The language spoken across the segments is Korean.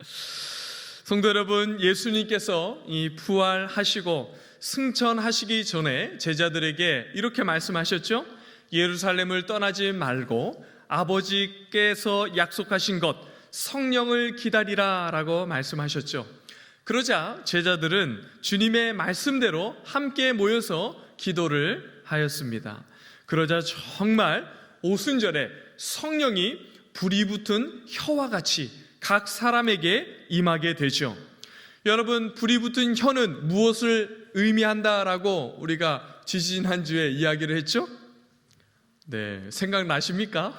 성도 여러분, 예수님께서 이 부활하시고 승천하시기 전에 제자들에게 이렇게 말씀하셨죠. 예루살렘을 떠나지 말고 아버지께서 약속하신 것 성령을 기다리라 라고 말씀하셨죠. 그러자 제자들은 주님의 말씀대로 함께 모여서 기도를 하였습니다. 그러자 정말 오순절에 성령이 불이 붙은 혀와 같이 각 사람에게 임하게 되죠. 여러분, 불이 붙은 혀는 무엇을 의미한다라고 우리가 지지난주에 이야기를 했죠? 네, 생각나십니까?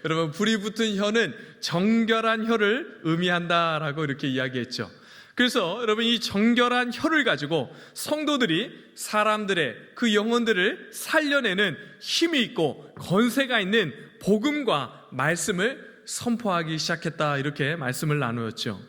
여러분, 불이 붙은 혀는 정결한 혀를 의미한다라고 이렇게 이야기했죠. 그래서 여러분, 이 정결한 혀를 가지고 성도들이 사람들의 그 영혼들을 살려내는 힘이 있고 권세가 있는 복음과 말씀을 선포하기 시작했다, 이렇게 말씀을 나누었죠.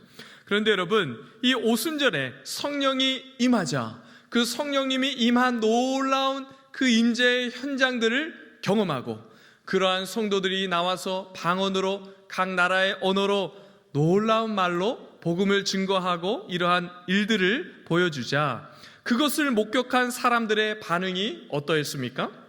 그런데 여러분, 이 오순절에 성령이 임하자 그 성령님이 임한 놀라운 그 임재의 현장들을 경험하고 그러한 성도들이 나와서 방언으로 각 나라의 언어로 놀라운 말로 복음을 증거하고 이러한 일들을 보여주자 그것을 목격한 사람들의 반응이 어떠했습니까?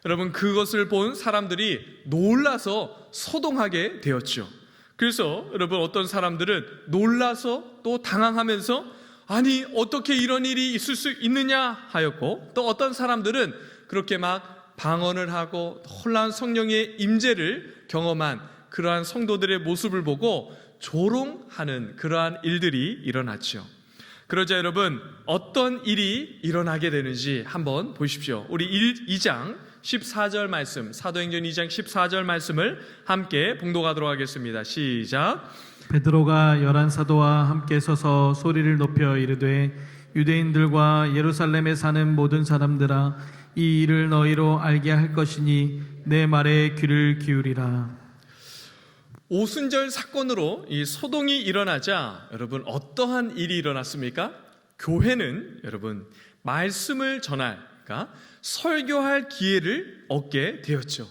여러분, 그것을 본 사람들이 놀라서 소동하게 되었죠. 그래서 여러분, 어떤 사람들은 놀라서 또 당황하면서 아니 어떻게 이런 일이 있을 수 있느냐 하였고, 또 어떤 사람들은 그렇게 막 방언을 하고 놀라운 성령의 임재를 경험한 그러한 성도들의 모습을 보고 조롱하는 그러한 일들이 일어났죠. 그러자 여러분, 어떤 일이 일어나게 되는지 한번 보십시오. 우리 2장 14절 말씀, 사도행전 2장 14절 말씀을 함께 봉독하도록 하겠습니다. 시작. 베드로가 11 사도와 함께 서서 소리를 높여 이르되 유대인들과 예루살렘에 사는 모든 사람들아, 이 일을 너희로 알게 할 것이니 내 말에 귀를 기울이라. 오순절 사건으로 이 소동이 일어나자 여러분, 어떠한 일이 일어났습니까? 교회는 여러분 말씀을 전할, 그러니까 설교할 기회를 얻게 되었죠.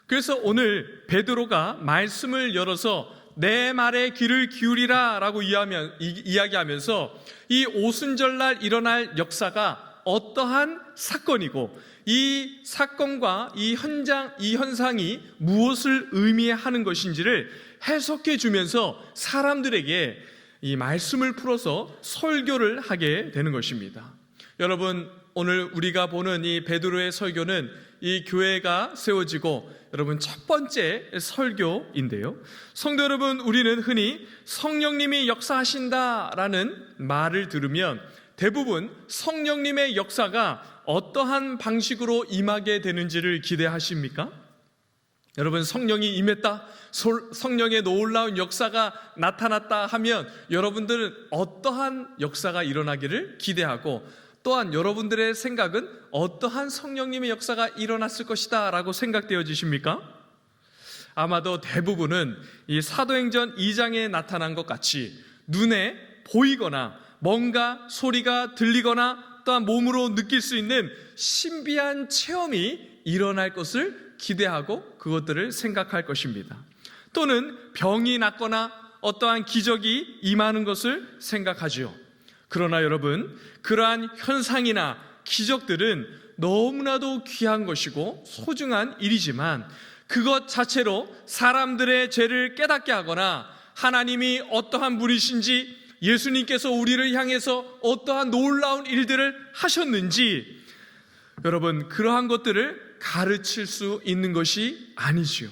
그래서 오늘 베드로가 말씀을 열어서 내 말에 귀를 기울이라 라고 이야기하면서 이 오순절날 일어날 역사가 어떠한 사건이고 이 사건과 이 현상이 무엇을 의미하는 것인지를 해석해 주면서 사람들에게 이 말씀을 풀어서 설교를 하게 되는 것입니다. 여러분, 오늘 우리가 보는 이 베드로의 설교는 이 교회가 세워지고 여러분 첫 번째 설교인데요. 성도 여러분, 우리는 흔히 성령님이 역사하신다라는 말을 들으면 대부분 성령님의 역사가 어떠한 방식으로 임하게 되는지를 기대하십니까? 여러분, 성령이 임했다, 성령의 놀라운 역사가 나타났다 하면 여러분들은 어떠한 역사가 일어나기를 기대하고, 또한 여러분들의 생각은 어떠한 성령님의 역사가 일어났을 것이다 라고 생각되어지십니까? 아마도 대부분은 이 사도행전 2장에 나타난 것 같이 눈에 보이거나 뭔가 소리가 들리거나 또한 몸으로 느낄 수 있는 신비한 체험이 일어날 것을 기대하고 그것들을 생각할 것입니다. 또는 병이 낫거나 어떠한 기적이 임하는 것을 생각하지요. 그러나 여러분, 그러한 현상이나 기적들은 너무나도 귀한 것이고 소중한 일이지만 그것 자체로 사람들의 죄를 깨닫게 하거나 하나님이 어떠한 분이신지, 예수님께서 우리를 향해서 어떠한 놀라운 일들을 하셨는지 여러분, 그러한 것들을 가르칠 수 있는 것이 아니지요.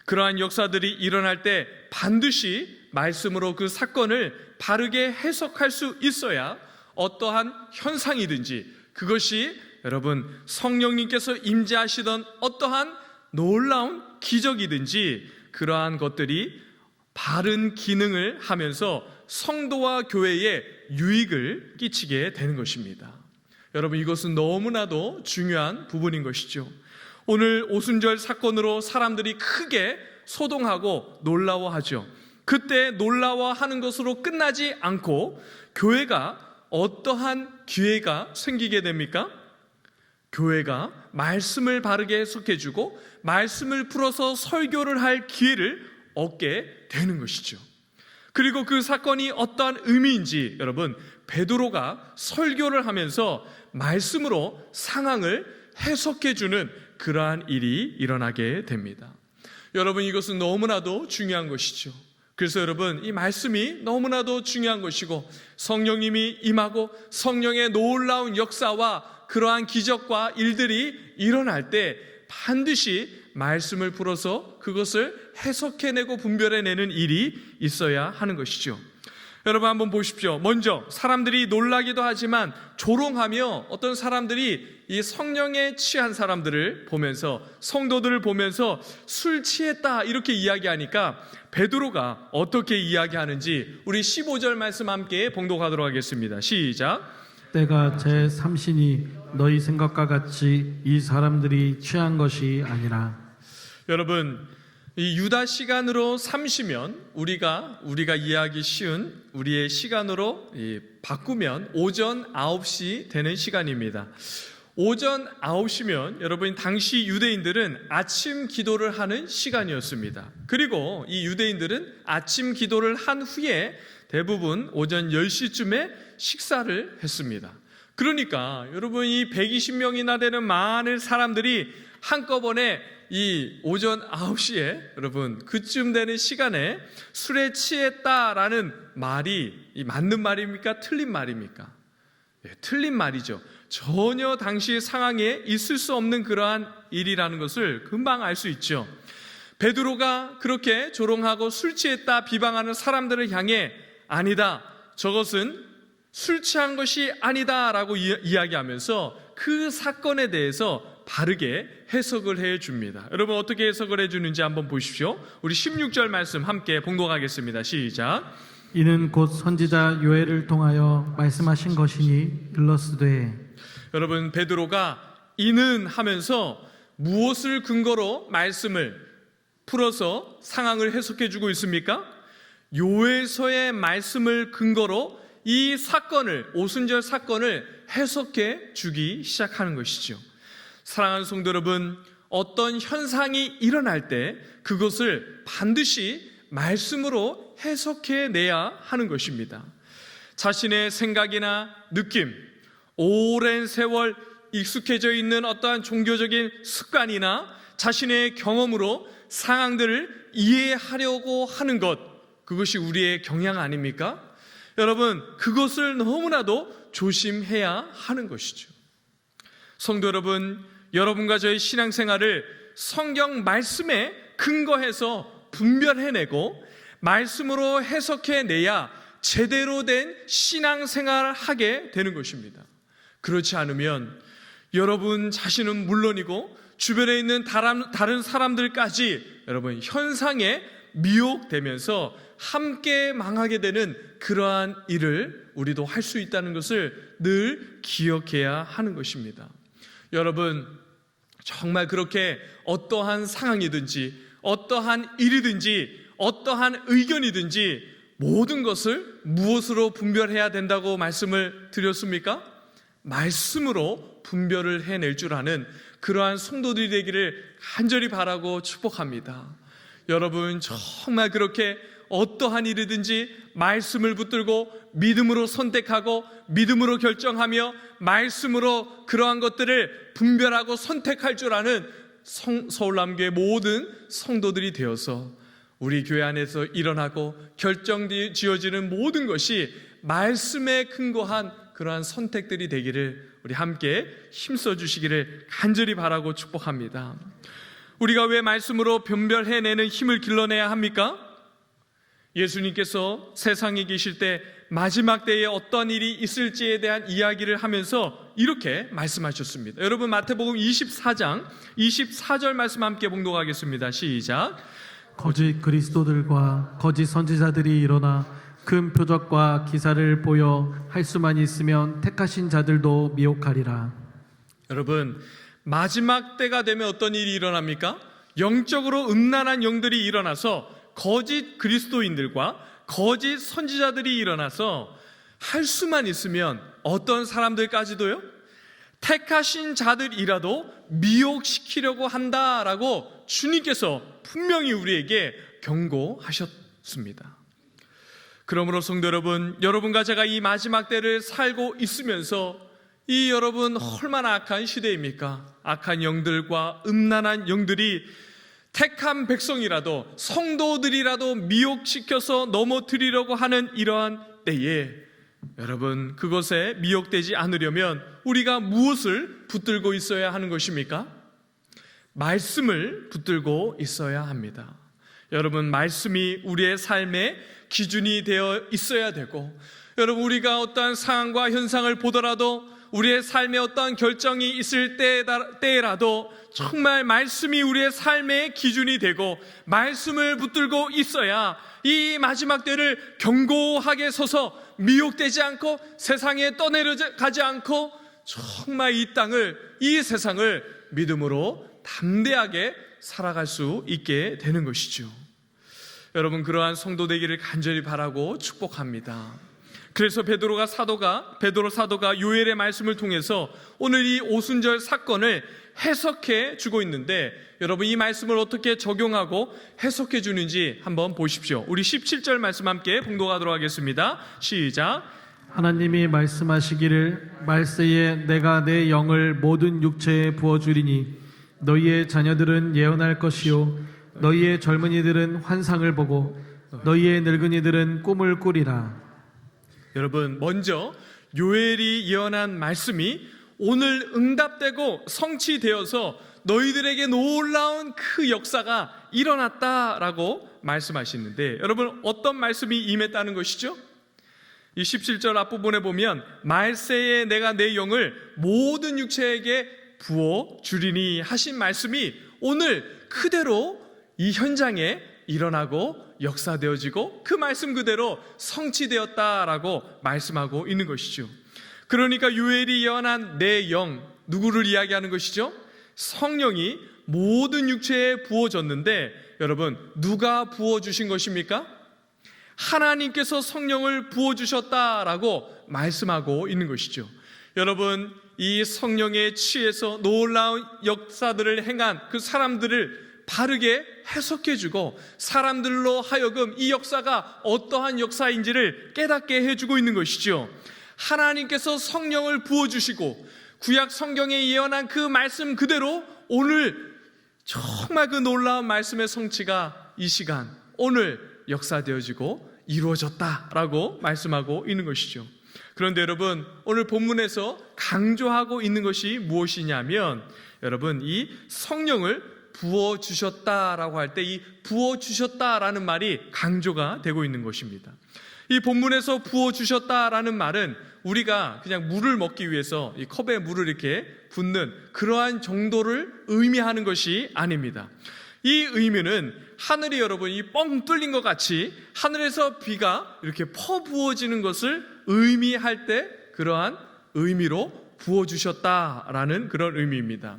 그러한 역사들이 일어날 때 반드시 말씀으로 그 사건을 바르게 해석할 수 있어야 어떠한 현상이든지 그것이 여러분 성령님께서 임재하시던 어떠한 놀라운 기적이든지 그러한 것들이 바른 기능을 하면서 성도와 교회에 유익을 끼치게 되는 것입니다. 여러분, 이것은 너무나도 중요한 부분인 것이죠. 오늘 오순절 사건으로 사람들이 크게 소동하고 놀라워하죠. 그때 놀라워하는 것으로 끝나지 않고 교회가 어떠한 기회가 생기게 됩니까? 교회가 말씀을 바르게 해석해주고 말씀을 풀어서 설교를 할 기회를 얻게 되는 것이죠. 그리고 그 사건이 어떠한 의미인지 여러분, 베드로가 설교를 하면서 말씀으로 상황을 해석해주는 그러한 일이 일어나게 됩니다. 여러분, 이것은 너무나도 중요한 것이죠. 그래서 여러분, 이 말씀이 너무나도 중요한 것이고 성령님이 임하고 성령의 놀라운 역사와 그러한 기적과 일들이 일어날 때 반드시 말씀을 풀어서 그것을 해석해내고 분별해내는 일이 있어야 하는 것이죠. 여러분, 한번 보십시오. 먼저 사람들이 놀라기도 하지만 조롱하며 어떤 사람들이 이 성령에 취한 사람들을 보면서, 성도들을 보면서 술 취했다 이렇게 이야기하니까 베드로가 어떻게 이야기하는지 우리 15절 말씀 함께 봉독하도록 하겠습니다. 시작. 때가 제 3신이 너희 생각과 같이 이 사람들이 취한 것이 아니라. 여러분, 이 유다 시간으로 삼시면 우리가 이해하기 쉬운 우리의 시간으로 바꾸면 오전 9시 되는 시간입니다. 오전 9시면 여러분, 당시 유대인들은 아침 기도를 하는 시간이었습니다. 그리고 이 유대인들은 아침 기도를 한 후에 대부분 오전 10시쯤에 식사를 했습니다. 그러니까 여러분, 이 120명이나 되는 많은 사람들이 한꺼번에 이 오전 9시에 여러분 그쯤 되는 시간에 술에 취했다라는 말이 맞는 말입니까? 틀린 말입니까? 틀린 말이죠. 전혀 당시 상황에 있을 수 없는 그러한 일이라는 것을 금방 알 수 있죠. 베드로가 그렇게 조롱하고 술 취했다 비방하는 사람들을 향해 아니다, 저것은 술 취한 것이 아니다 라고 이야기하면서 그 사건에 대해서 바르게 해석을 해줍니다. 여러분, 어떻게 해석을 해주는지 한번 보십시오. 우리 16절 말씀 함께 봉독하겠습니다. 시작. 이는 곧 선지자 요엘을 통하여 말씀하신 것이니 일러스되. 여러분, 베드로가 이는 하면서 무엇을 근거로 말씀을 풀어서 상황을 해석해주고 있습니까? 요엘서의 말씀을 근거로 이 사건을, 오순절 사건을 해석해 주기 시작하는 것이죠. 사랑하는 성도 여러분, 어떤 현상이 일어날 때 그것을 반드시 말씀으로 해석해내야 하는 것입니다. 자신의 생각이나 느낌, 오랜 세월 익숙해져 있는 어떠한 종교적인 습관이나 자신의 경험으로 상황들을 이해하려고 하는 것, 그것이 우리의 경향 아닙니까? 여러분, 그것을 너무나도 조심해야 하는 것이죠. 성도 여러분, 여러분과 저의 신앙생활을 성경 말씀에 근거해서 분별해내고 말씀으로 해석해내야 제대로 된 신앙생활을 하게 되는 것입니다. 그렇지 않으면 여러분 자신은 물론이고 주변에 있는 다른 사람들까지 여러분 현상에 미혹되면서 함께 망하게 되는 그러한 일을 우리도 할 수 있다는 것을 늘 기억해야 하는 것입니다. 여러분, 정말 그렇게 어떠한 상황이든지 어떠한 일이든지 어떠한 의견이든지 모든 것을 무엇으로 분별해야 된다고 말씀을 드렸습니까? 말씀으로 분별을 해낼 줄 아는 그러한 성도들이 되기를 간절히 바라고 축복합니다. 여러분, 정말 그렇게 어떠한 일이든지 말씀을 붙들고 믿음으로 선택하고 믿음으로 결정하며 말씀으로 그러한 것들을 분별하고 선택할 줄 아는 서울남교회 모든 성도들이 되어서 우리 교회 안에서 일어나고 결정지어지는 모든 것이 말씀에 근거한 그러한 선택들이 되기를 우리 함께 힘써 주시기를 간절히 바라고 축복합니다. 우리가 왜 말씀으로 분별해내는 힘을 길러내야 합니까? 예수님께서 세상에 계실 때 마지막 때에 어떤 일이 있을지에 대한 이야기를 하면서 이렇게 말씀하셨습니다. 여러분, 마태복음 24장 24절 말씀 함께 봉독하겠습니다. 시작. 거짓 그리스도들과 거짓 선지자들이 일어나 큰 표적과 기사를 보여 할 수만 있으면 택하신 자들도 미혹하리라. 여러분, 마지막 때가 되면 어떤 일이 일어납니까? 영적으로 음란한 영들이 일어나서 거짓 그리스도인들과 거짓 선지자들이 일어나서 할 수만 있으면 어떤 사람들까지도요? 택하신 자들이라도 미혹시키려고 한다라고 주님께서 분명히 우리에게 경고하셨습니다. 그러므로 성도 여러분, 여러분과 제가 이 마지막 때를 살고 있으면서 이 여러분 얼마나 악한 시대입니까? 악한 영들과 음란한 영들이 택한 백성이라도 성도들이라도 미혹시켜서 넘어뜨리려고 하는 이러한 때에 여러분, 그것에 미혹되지 않으려면 우리가 무엇을 붙들고 있어야 하는 것입니까? 말씀을 붙들고 있어야 합니다. 여러분, 말씀이 우리의 삶의 기준이 되어 있어야 되고, 여러분, 우리가 어떠한 상황과 현상을 보더라도 우리의 삶에 어떠한 결정이 있을 때라도 정말 말씀이 우리의 삶의 기준이 되고 말씀을 붙들고 있어야 이 마지막 때를 견고하게 서서 미혹되지 않고 세상에 떠내려가지 않고 정말 이 땅을, 이 세상을 믿음으로 담대하게 살아갈 수 있게 되는 것이죠. 여러분, 그러한 성도 되기를 간절히 바라고 축복합니다. 그래서 베드로 사도가 요엘의 말씀을 통해서 오늘 이 오순절 사건을 해석해 주고 있는데, 여러분 이 말씀을 어떻게 적용하고 해석해 주는지 한번 보십시오. 우리 17절 말씀 함께 봉독하도록 하겠습니다. 시작. 하나님이 말씀하시기를 말세에 내가 내 영을 모든 육체에 부어주리니 너희의 자녀들은 예언할 것이요 너희의 젊은이들은 환상을 보고 너희의 늙은이들은 꿈을 꾸리라. 여러분, 먼저 요엘이 예언한 말씀이 오늘 응답되고 성취되어서 너희들에게 놀라운 그 역사가 일어났다라고 말씀하시는데, 여러분 어떤 말씀이 임했다는 것이죠? 이 17절 앞부분에 보면 말세에 내가 내 영을 모든 육체에게 부어 주리니 하신 말씀이 오늘 그대로 이 현장에 일어나고 역사되어지고 그 말씀 그대로 성취되었다라고 말씀하고 있는 것이죠. 그러니까 요엘이 예언한 내 영, 누구를 이야기하는 것이죠? 성령이 모든 육체에 부어졌는데, 여러분 누가 부어주신 것입니까? 하나님께서 성령을 부어주셨다라고 말씀하고 있는 것이죠. 여러분, 이 성령에 취해서 놀라운 역사들을 행한 그 사람들을 바르게 해석해주고 사람들로 하여금 이 역사가 어떠한 역사인지를 깨닫게 해주고 있는 것이죠. 하나님께서 성령을 부어주시고 구약 성경에 예언한 그 말씀 그대로 오늘 정말 그 놀라운 말씀의 성취가 이 시간 오늘 역사되어지고 이루어졌다라고 말씀하고 있는 것이죠. 그런데 여러분, 오늘 본문에서 강조하고 있는 것이 무엇이냐면, 여러분 이 성령을 부어주셨다라고 할 때 이 부어주셨다라는 말이 강조가 되고 있는 것입니다. 이 본문에서 부어주셨다라는 말은 우리가 그냥 물을 먹기 위해서 이 컵에 물을 이렇게 붓는 그러한 정도를 의미하는 것이 아닙니다. 이 의미는 하늘이 여러분 이 뻥 뚫린 것 같이 하늘에서 비가 이렇게 퍼부어지는 것을 의미할 때 그러한 의미로 부어주셨다라는 그런 의미입니다.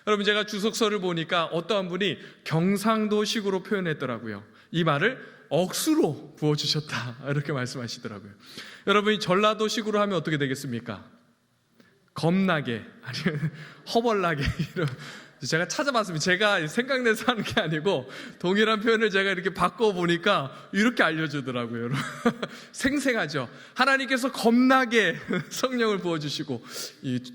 여러분, 제가 주석서를 보니까 어떠한 분이 경상도식으로 표현했더라고요. 이 말을 억수로 부어주셨다 이렇게 말씀하시더라고요. 여러분, 전라도식으로 하면 어떻게 되겠습니까? 겁나게, 아니면 허벌나게. 제가 찾아봤습니다. 제가 생각내서 하는 게 아니고 동일한 표현을 제가 이렇게 바꿔보니까 이렇게 알려주더라고요. 여러분. 생생하죠. 하나님께서 겁나게 성령을 부어주시고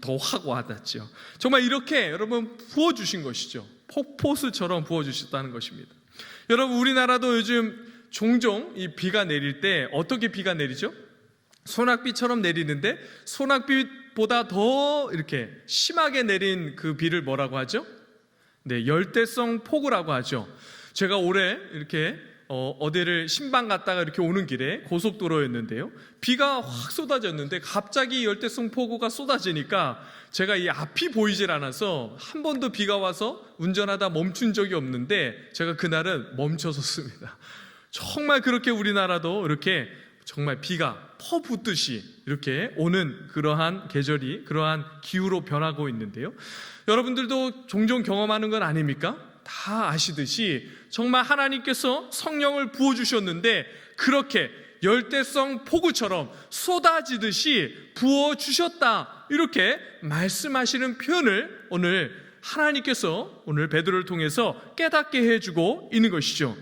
더 확 와닿죠. 정말 이렇게 여러분 부어주신 것이죠. 폭포수처럼 부어주셨다는 것입니다. 여러분, 우리나라도 요즘 종종 이 비가 내릴 때 어떻게 비가 내리죠? 소낙비처럼 내리는데 소낙비보다 더 이렇게 심하게 내린 그 비를 뭐라고 하죠? 네, 열대성 폭우라고 하죠. 제가 올해 이렇게 어디를 신방 갔다가 이렇게 오는 길에 고속도로였는데요. 비가 확 쏟아졌는데 갑자기 열대성 폭우가 쏟아지니까 제가 이 앞이 보이질 않아서 한 번도 비가 와서 운전하다 멈춘 적이 없는데 제가 그날은 멈춰섰습니다. 정말 그렇게 우리나라도 이렇게 정말 비가 퍼붓듯이 이렇게 오는 그러한 계절이 그러한 기후로 변하고 있는데요. 여러분들도 종종 경험하는 건 아닙니까? 다 아시듯이 정말 하나님께서 성령을 부어주셨는데 그렇게 열대성 폭우처럼 쏟아지듯이 부어주셨다 이렇게 말씀하시는 표현을 오늘 하나님께서 오늘 베드로를 통해서 깨닫게 해주고 있는 것이죠.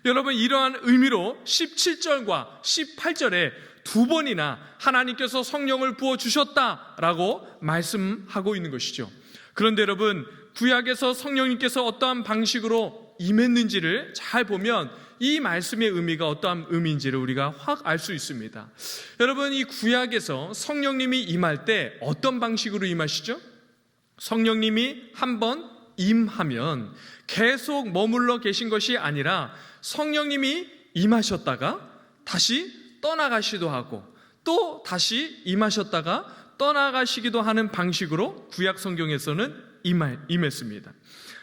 여러분, 이러한 의미로 17절과 18절에 두 번이나 하나님께서 성령을 부어주셨다라고 말씀하고 있는 것이죠. 그런데 여러분, 구약에서 성령님께서 어떠한 방식으로 임했는지를 잘 보면 이 말씀의 의미가 어떠한 의미인지를 우리가 확 알 수 있습니다. 여러분, 이 구약에서 성령님이 임할 때 어떤 방식으로 임하시죠? 성령님이 한번 임하면 계속 머물러 계신 것이 아니라 성령님이 임하셨다가 다시 떠나가시기도 하고 또 다시 임하셨다가 떠나가시기도 하는 방식으로 구약 성경에서는 임했습니다.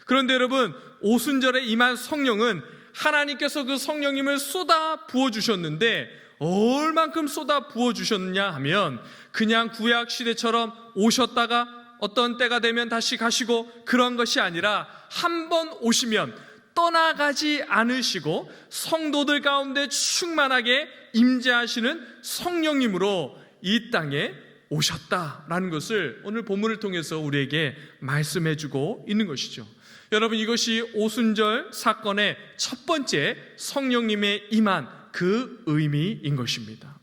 그런데 여러분, 오순절에 임한 성령은 하나님께서 그 성령님을 쏟아 부어주셨는데 얼만큼 쏟아 부어주셨느냐 하면 그냥 구약 시대처럼 오셨다가 어떤 때가 되면 다시 가시고 그런 것이 아니라 한 번 오시면 떠나가지 않으시고 성도들 가운데 충만하게 임재하시는 성령님으로 이 땅에 오셨다라는 것을 오늘 본문을 통해서 우리에게 말씀해주고 있는 것이죠. 여러분, 이것이 오순절 사건의 첫 번째 성령님의 임한 그 의미인 것입니다.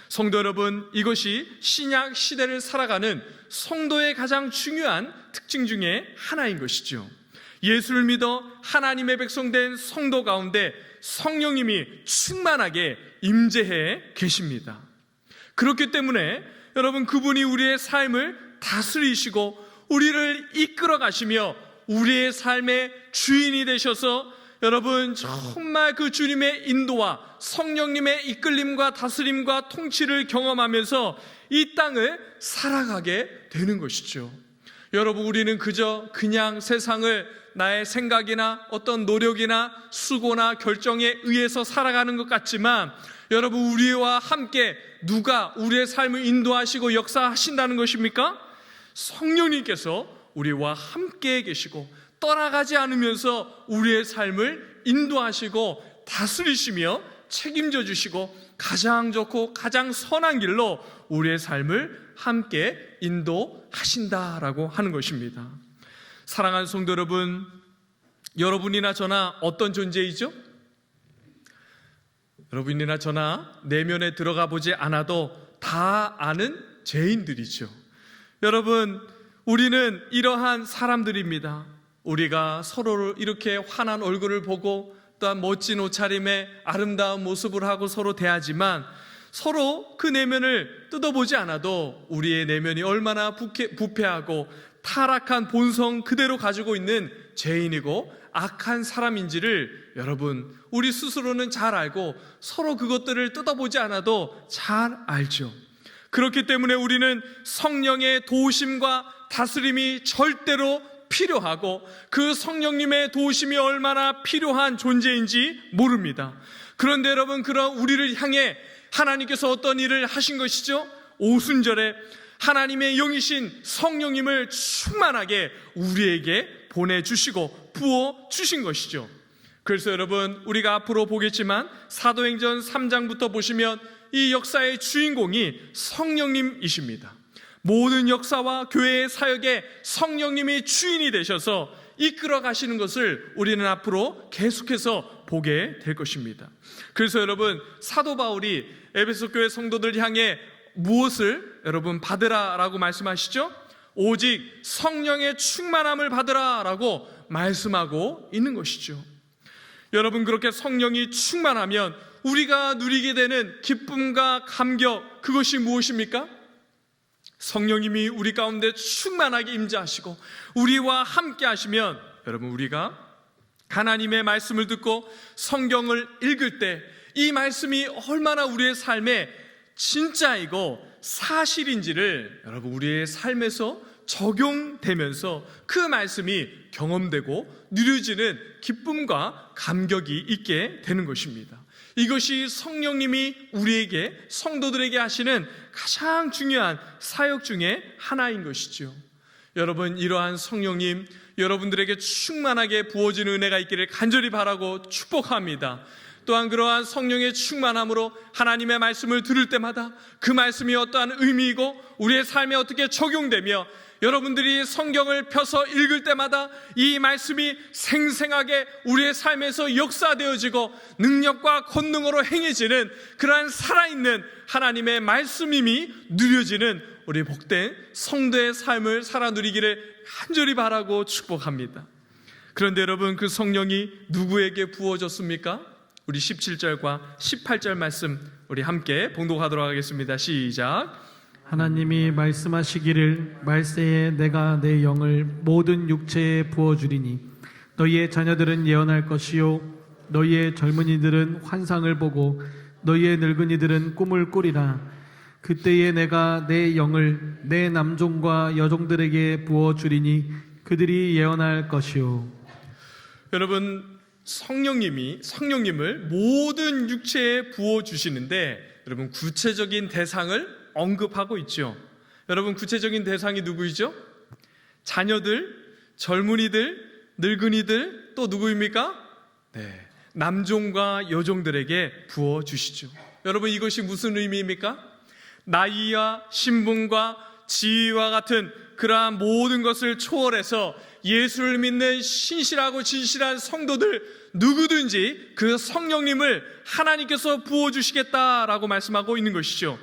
성도 여러분, 이것이 신약 시대를 살아가는 성도의 가장 중요한 특징 중에 하나인 것이죠. 예수를 믿어 하나님의 백성된 성도 가운데 성령님이 충만하게 임재해 계십니다. 그렇기 때문에 여러분, 그분이 우리의 삶을 다스리시고 우리를 이끌어 가시며 우리의 삶의 주인이 되셔서 여러분, 정말 그 주님의 인도와 성령님의 이끌림과 다스림과 통치를 경험하면서 이 땅을 살아가게 되는 것이죠. 여러분, 우리는 그냥 세상을 나의 생각이나 어떤 노력이나 수고나 결정에 의해서 살아가는 것 같지만 여러분, 우리와 함께 누가 우리의 삶을 인도하시고 역사하신다는 것입니까? 성령님께서 우리와 함께 계시고 떠나가지 않으면서 우리의 삶을 인도하시고 다스리시며 책임져 주시고 가장 좋고 가장 선한 길로 우리의 삶을 함께 인도하신다라고 하는 것입니다. 사랑하는 성도 여러분, 여러분이나 저나 어떤 존재이죠? 여러분이나 저나 내면에 들어가 보지 않아도 다 아는 죄인들이죠. 여러분, 우리는 이러한 사람들입니다. 우리가 서로를 이렇게 환한 얼굴을 보고 또한 멋진 옷차림에 아름다운 모습을 하고 서로 대하지만 서로 그 내면을 뜯어보지 않아도 우리의 내면이 얼마나 부패하고 타락한 본성 그대로 가지고 있는 죄인이고 악한 사람인지를 여러분, 우리 스스로는 잘 알고 서로 그것들을 뜯어보지 않아도 잘 알죠. 그렇기 때문에 우리는 성령의 도우심과 다스림이 절대로 필요하고 그 성령님의 도우심이 얼마나 필요한 존재인지 모릅니다. 그런데 여러분, 그런 우리를 향해 하나님께서 어떤 일을 하신 것이죠? 오순절에 하나님의 영이신 성령님을 충만하게 우리에게 보내주시고 부어주신 것이죠. 그래서 여러분, 우리가 앞으로 보겠지만 사도행전 3장부터 보시면 이 역사의 주인공이 성령님이십니다. 모든 역사와 교회의 사역에 성령님이 주인이 되셔서 이끌어 가시는 것을 우리는 앞으로 계속해서 보게 될 것입니다. 그래서 여러분, 사도 바울이 에베소 교회 성도들 향해 무엇을 여러분 받으라라고 말씀하시죠? 오직 성령의 충만함을 받으라라고 말씀하고 있는 것이죠. 여러분, 그렇게 성령이 충만하면 우리가 누리게 되는 기쁨과 감격, 그것이 무엇입니까? 성령님이 우리 가운데 충만하게 임재하시고 우리와 함께 하시면 여러분, 우리가 하나님의 말씀을 듣고 성경을 읽을 때 이 말씀이 얼마나 우리의 삶에 진짜이고 사실인지를 여러분, 우리의 삶에서 적용되면서 그 말씀이 경험되고 누려지는 기쁨과 감격이 있게 되는 것입니다. 이것이 성령님이 우리에게, 성도들에게 하시는 가장 중요한 사역 중에 하나인 것이죠. 여러분, 이러한 성령님 여러분들에게 충만하게 부어지는 은혜가 있기를 간절히 바라고 축복합니다. 또한 그러한 성령의 충만함으로 하나님의 말씀을 들을 때마다 그 말씀이 어떠한 의미이고 우리의 삶에 어떻게 적용되며 여러분들이 성경을 펴서 읽을 때마다 이 말씀이 생생하게 우리의 삶에서 역사되어지고 능력과 권능으로 행해지는 그러한 살아있는 하나님의 말씀임이 누려지는 우리 복된 성도의 삶을 살아 누리기를 간절히 바라고 축복합니다. 그런데 여러분, 그 성령이 누구에게 부어졌습니까? 우리 17절과 18절 말씀 우리 함께 봉독하도록 하겠습니다. 시작. 하나님이 말씀하시기를 말세에 내가 내 영을 모든 육체에 부어주리니 너희의 자녀들은 예언할 것이요 너희의 젊은이들은 환상을 보고 너희의 늙은이들은 꿈을 꾸리라. 그때에 내가 내 영을 내 남종과 여종들에게 부어주리니 그들이 예언할 것이요. 여러분, 성령님을 모든 육체에 부어주시는데 여러분, 구체적인 대상을 언급하고 있죠. 여러분, 구체적인 대상이 누구이죠? 자녀들, 젊은이들, 늙은이들, 또 누구입니까? 네, 남종과 여종들에게 부어주시죠. 여러분, 이것이 무슨 의미입니까? 나이와 신분과 지위와 같은 그러한 모든 것을 초월해서 예수를 믿는 신실하고 진실한 성도들 누구든지 그 성령님을 하나님께서 부어주시겠다라고 말씀하고 있는 것이죠.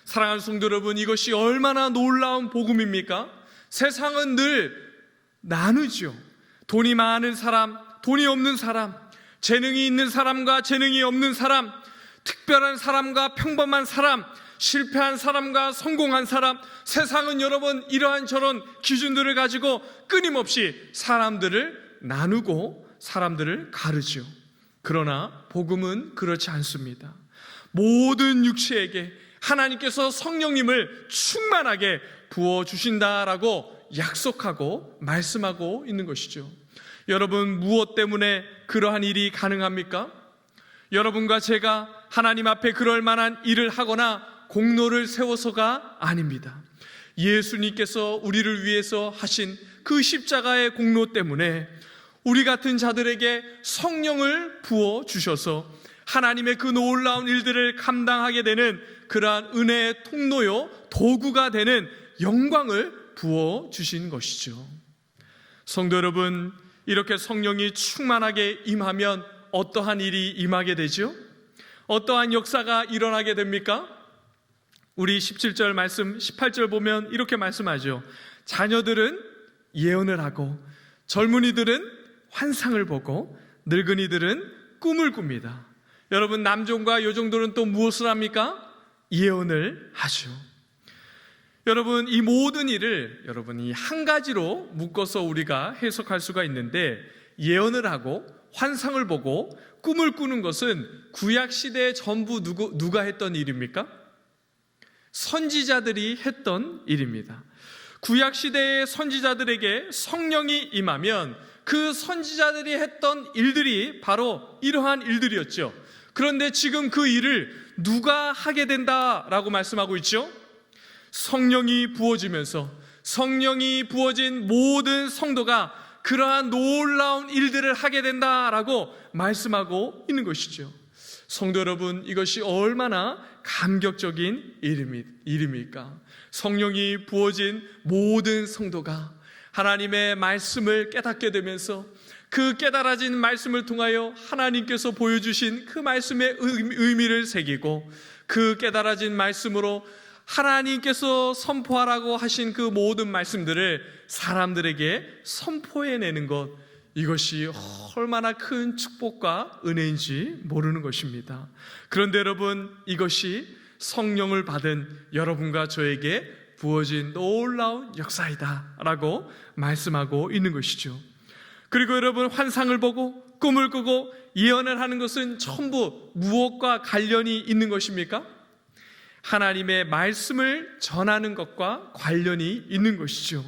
사랑하는 성도 여러분, 이것이 얼마나 놀라운 복음입니까? 세상은 늘 나누죠. 돈이 많은 사람, 돈이 없는 사람, 재능이 있는 사람과 재능이 없는 사람, 특별한 사람과 평범한 사람, 실패한 사람과 성공한 사람, 세상은 여러분 이러한 저런 기준들을 가지고 끊임없이 사람들을 나누고 사람들을 가르죠. 그러나 복음은 그렇지 않습니다. 모든 육체에게 하나님께서 성령님을 충만하게 부어주신다라고 약속하고 말씀하고 있는 것이죠. 여러분, 무엇 때문에 그러한 일이 가능합니까? 여러분과 제가 하나님 앞에 그럴 만한 일을 하거나 공로를 세워서가 아닙니다. 예수님께서 우리를 위해서 하신 그 십자가의 공로 때문에 우리 같은 자들에게 성령을 부어주셔서 하나님의 그 놀라운 일들을 감당하게 되는 그러한 은혜의 통로요, 도구가 되는 영광을 부어주신 것이죠. 성도 여러분, 이렇게 성령이 충만하게 임하면 어떠한 일이 임하게 되죠? 어떠한 역사가 일어나게 됩니까? 우리 17절 말씀 18절 보면 이렇게 말씀하죠. 자녀들은 예언을 하고 젊은이들은 환상을 보고 늙은이들은 꿈을 꿉니다. 여러분, 남종과 여종들은 또 무엇을 합니까? 예언을 하죠. 여러분, 이 모든 일을 여러분이 한 가지로 묶어서 우리가 해석할 수가 있는데, 예언을 하고 환상을 보고 꿈을 꾸는 것은 구약 시대에 전부 누가 했던 일입니까? 선지자들이 했던 일입니다. 구약 시대의 선지자들에게 성령이 임하면 그 선지자들이 했던 일들이 바로 이러한 일들이었죠. 그런데 지금 그 일을 누가 하게 된다라고 말씀하고 있죠? 성령이 부어지면서 성령이 부어진 모든 성도가 그러한 놀라운 일들을 하게 된다라고 말씀하고 있는 것이죠. 성도 여러분, 이것이 얼마나 감격적인 일입니까? 성령이 부어진 모든 성도가 하나님의 말씀을 깨닫게 되면서 그 깨달아진 말씀을 통하여 하나님께서 보여주신 그 말씀의 의미를 새기고 그 깨달아진 말씀으로 하나님께서 선포하라고 하신 그 모든 말씀들을 사람들에게 선포해내는 것, 이것이 얼마나 큰 축복과 은혜인지 모르는 것입니다. 그런데 여러분, 이것이 성령을 받은 여러분과 저에게 부어진 놀라운 역사이다 라고 말씀하고 있는 것이죠. 그리고 여러분, 환상을 보고 꿈을 꾸고 예언을 하는 것은 전부 무엇과 관련이 있는 것입니까? 하나님의 말씀을 전하는 것과 관련이 있는 것이죠.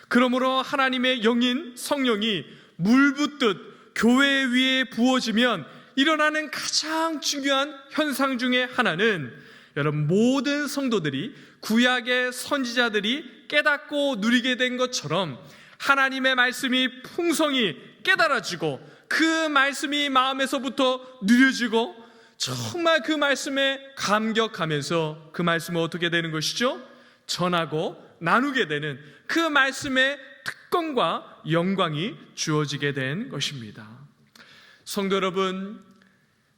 그러므로 하나님의 영인 성령이 물 붓듯 교회 위에 부어지면 일어나는 가장 중요한 현상 중에 하나는, 여러분, 모든 성도들이 구약의 선지자들이 깨닫고 누리게 된 것처럼 하나님의 말씀이 풍성히 깨달아지고 그 말씀이 마음에서부터 누려지고 정말 그 말씀에 감격하면서 그 말씀을 어떻게 되는 것이죠? 전하고 나누게 되는 그 말씀의 특권과 영광이 주어지게 된 것입니다. 성도 여러분,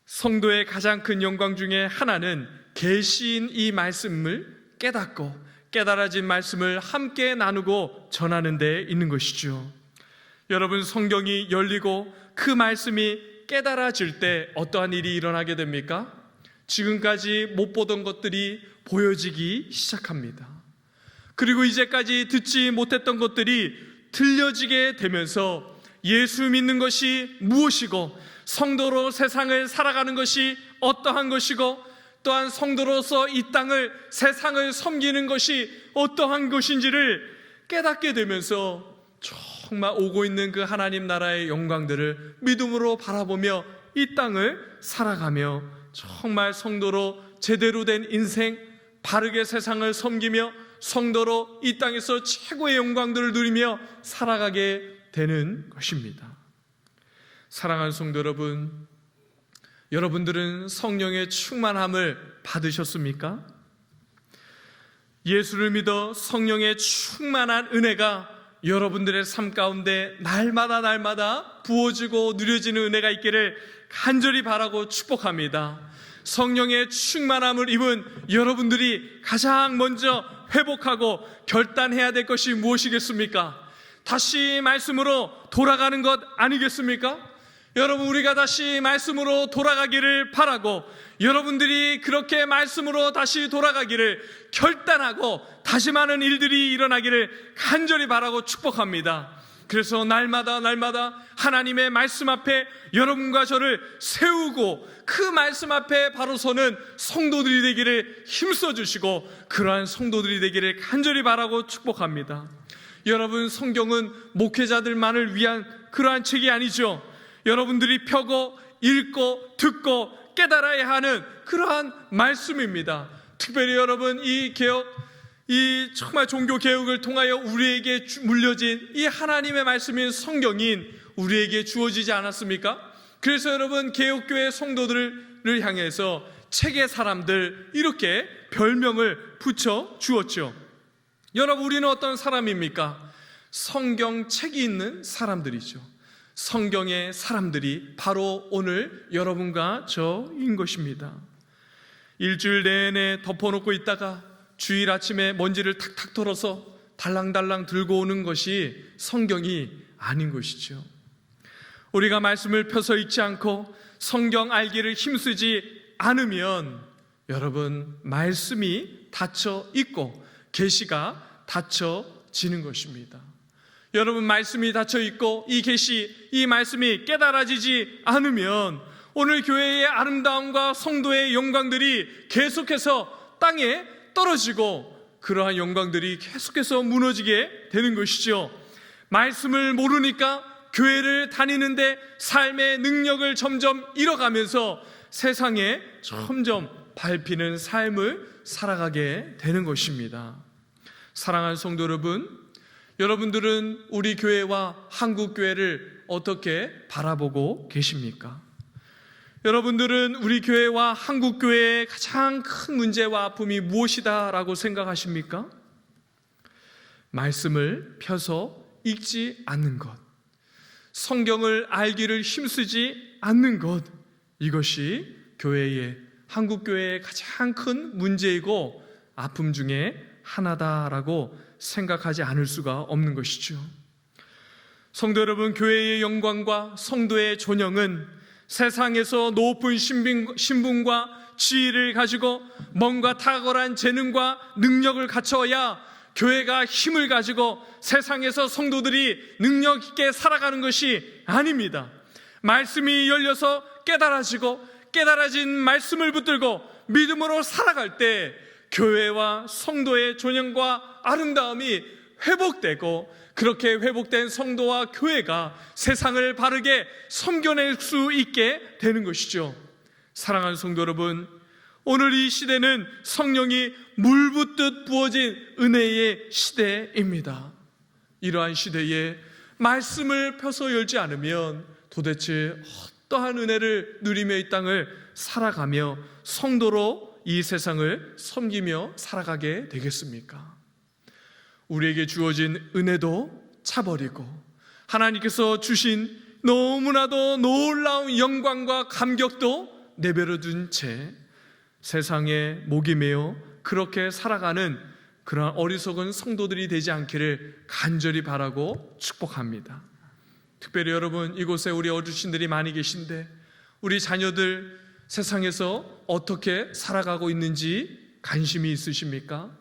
성도의 가장 큰 영광 중에 하나는 계시인 이 말씀을 깨닫고 깨달아진 말씀을 함께 나누고 전하는 데 있는 것이죠. 여러분, 성경이 열리고 그 말씀이 깨달아질 때 어떠한 일이 일어나게 됩니까? 지금까지 못 보던 것들이 보여지기 시작합니다. 그리고 이제까지 듣지 못했던 것들이 들려지게 되면서 예수 믿는 것이 무엇이고, 성도로 세상을 살아가는 것이 어떠한 것이고, 또한 성도로서 이 땅을, 세상을 섬기는 것이 어떠한 것인지를 깨닫게 되면서 정말 오고 있는 그 하나님 나라의 영광들을 믿음으로 바라보며 이 땅을 살아가며 정말 성도로 제대로 된 인생, 바르게 세상을 섬기며 성도로 이 땅에서 최고의 영광들을 누리며 살아가게 되는 것입니다. 사랑하는 성도 여러분, 여러분들은 성령의 충만함을 받으셨습니까? 예수를 믿어 성령의 충만한 은혜가 여러분들의 삶 가운데 날마다 부어지고 누려지는 은혜가 있기를 간절히 바라고 축복합니다. 성령의 충만함을 입은 여러분들이 가장 먼저 회복하고 결단해야 될 것이 무엇이겠습니까? 다시 말씀으로 돌아가는 것 아니겠습니까? 여러분, 우리가 다시 말씀으로 돌아가기를 바라고, 여러분들이 그렇게 말씀으로 다시 돌아가기를 결단하고 다시 많은 일들이 일어나기를 간절히 바라고 축복합니다. 그래서 날마다 하나님의 말씀 앞에 여러분과 저를 세우고 그 말씀 앞에 바로 서는 성도들이 되기를 힘써 주시고, 그러한 성도들이 되기를 간절히 바라고 축복합니다. 여러분, 성경은 목회자들만을 위한 그러한 책이 아니죠. 여러분들이 펴고 읽고 듣고 깨달아야 하는 그러한 말씀입니다. 특별히 여러분, 이 개혁, 이 정말 종교 개혁을 통하여 우리에게 물려진 이 하나님의 말씀인 성경인 우리에게 주어지지 않았습니까? 그래서 여러분, 개혁교회 성도들을 향해서 책의 사람들 이렇게 별명을 붙여 주었죠. 여러분, 우리는 어떤 사람입니까? 성경책이 있는 사람들이죠. 성경의 사람들이 바로 오늘 여러분과 저인 것입니다. 일주일 내내 덮어놓고 있다가 주일 아침에 먼지를 탁탁 털어서 달랑달랑 들고 오는 것이 성경이 아닌 것이죠. 우리가 말씀을 펴서 읽지 않고 성경 알기를 힘쓰지 않으면 여러분, 말씀이 닫혀 있고 계시가 닫혀지는 것입니다. 여러분, 말씀이 닫혀 있고 이 계시, 이 말씀이 깨달아지지 않으면 오늘 교회의 아름다움과 성도의 영광들이 계속해서 땅에 떨어지고 그러한 영광들이 계속해서 무너지게 되는 것이죠. 말씀을 모르니까 교회를 다니는데 삶의 능력을 점점 잃어가면서 세상에 점점 밟히는 삶을 살아가게 되는 것입니다. 사랑하는 성도 여러분, 여러분들은 우리 교회와 한국 교회를 어떻게 바라보고 계십니까? 여러분들은 우리 교회와 한국 교회의 가장 큰 문제와 아픔이 무엇이다라고 생각하십니까? 말씀을 펴서 읽지 않는 것, 성경을 알기를 힘쓰지 않는 것, 이것이 교회의, 한국 교회의 가장 큰 문제이고 아픔 중에 하나다라고 생각하지 않을 수가 없는 것이죠. 성도 여러분, 교회의 영광과 성도의 존영은 세상에서 높은 신분과 지위를 가지고 뭔가 탁월한 재능과 능력을 갖춰야 교회가 힘을 가지고 세상에서 성도들이 능력 있게 살아가는 것이 아닙니다. 말씀이 열려서 깨달아지고 깨달아진 말씀을 붙들고 믿음으로 살아갈 때 교회와 성도의 존영과 아름다움이 회복되고, 그렇게 회복된 성도와 교회가 세상을 바르게 섬겨낼 수 있게 되는 것이죠. 사랑하는 성도 여러분, 오늘 이 시대는 성령이 물 붓듯 부어진 은혜의 시대입니다. 이러한 시대에 말씀을 펴서 열지 않으면 도대체 어떠한 은혜를 누리며 이 땅을 살아가며 성도로 이 세상을 섬기며 살아가게 되겠습니까? 우리에게 주어진 은혜도 차버리고 하나님께서 주신 너무나도 놀라운 영광과 감격도 내버려 둔 채 세상에 목이 메어 그렇게 살아가는 그러한 어리석은 성도들이 되지 않기를 간절히 바라고 축복합니다. 특별히 여러분, 이곳에 우리 어르신들이 많이 계신데 우리 자녀들 세상에서 어떻게 살아가고 있는지 관심이 있으십니까?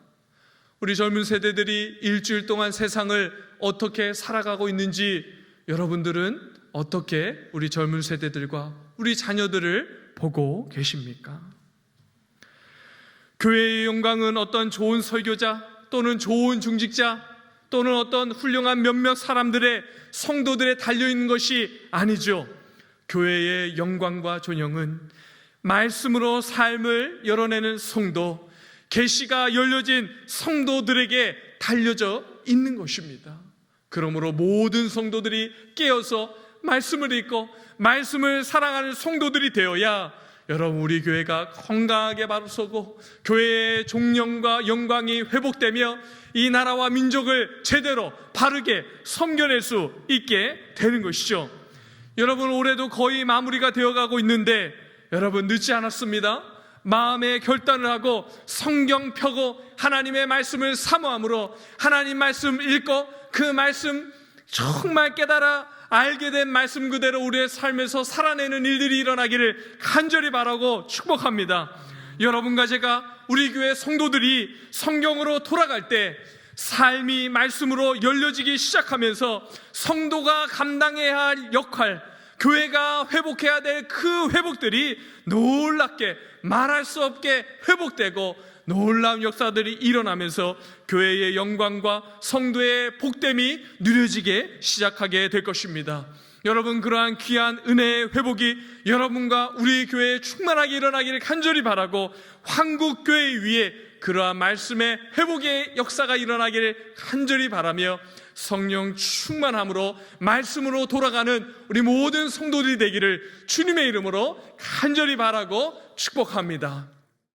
우리 젊은 세대들이 일주일 동안 세상을 어떻게 살아가고 있는지 여러분들은 어떻게 우리 젊은 세대들과 우리 자녀들을 보고 계십니까? 교회의 영광은 어떤 좋은 설교자 또는 좋은 중직자 또는 어떤 훌륭한 몇몇 사람들의 성도들에 달려있는 것이 아니죠. 교회의 영광과 존영은 말씀으로 삶을 열어내는 성도, 계시가 열려진 성도들에게 달려져 있는 것입니다. 그러므로 모든 성도들이 깨어서 말씀을 읽고 말씀을 사랑하는 성도들이 되어야 여러분, 우리 교회가 건강하게 바로서고 교회의 종령과 영광이 회복되며 이 나라와 민족을 제대로 바르게 섬겨낼 수 있게 되는 것이죠. 여러분, 올해도 거의 마무리가 되어가고 있는데 여러분, 늦지 않았습니다. 마음의 결단을 하고 성경 펴고 하나님의 말씀을 사모함으로 하나님 말씀 읽고 그 말씀 정말 깨달아 알게 된 말씀 그대로 우리의 삶에서 살아내는 일들이 일어나기를 간절히 바라고 축복합니다. 여러분과 제가 우리 교회 성도들이 성경으로 돌아갈 때 삶이 말씀으로 열려지기 시작하면서 성도가 감당해야 할 역할, 교회가 회복해야 될 그 회복들이 놀랍게 말할 수 없게 회복되고 놀라운 역사들이 일어나면서 교회의 영광과 성도의 복됨이 누려지게 시작하게 될 것입니다. 여러분, 그러한 귀한 은혜의 회복이 여러분과 우리 교회에 충만하게 일어나기를 간절히 바라고 한국교회 위에 그러한 말씀의 회복의 역사가 일어나기를 간절히 바라며 성령 충만함으로 말씀으로 돌아가는 우리 모든 성도들이 되기를 주님의 이름으로 간절히 바라고 축복합니다.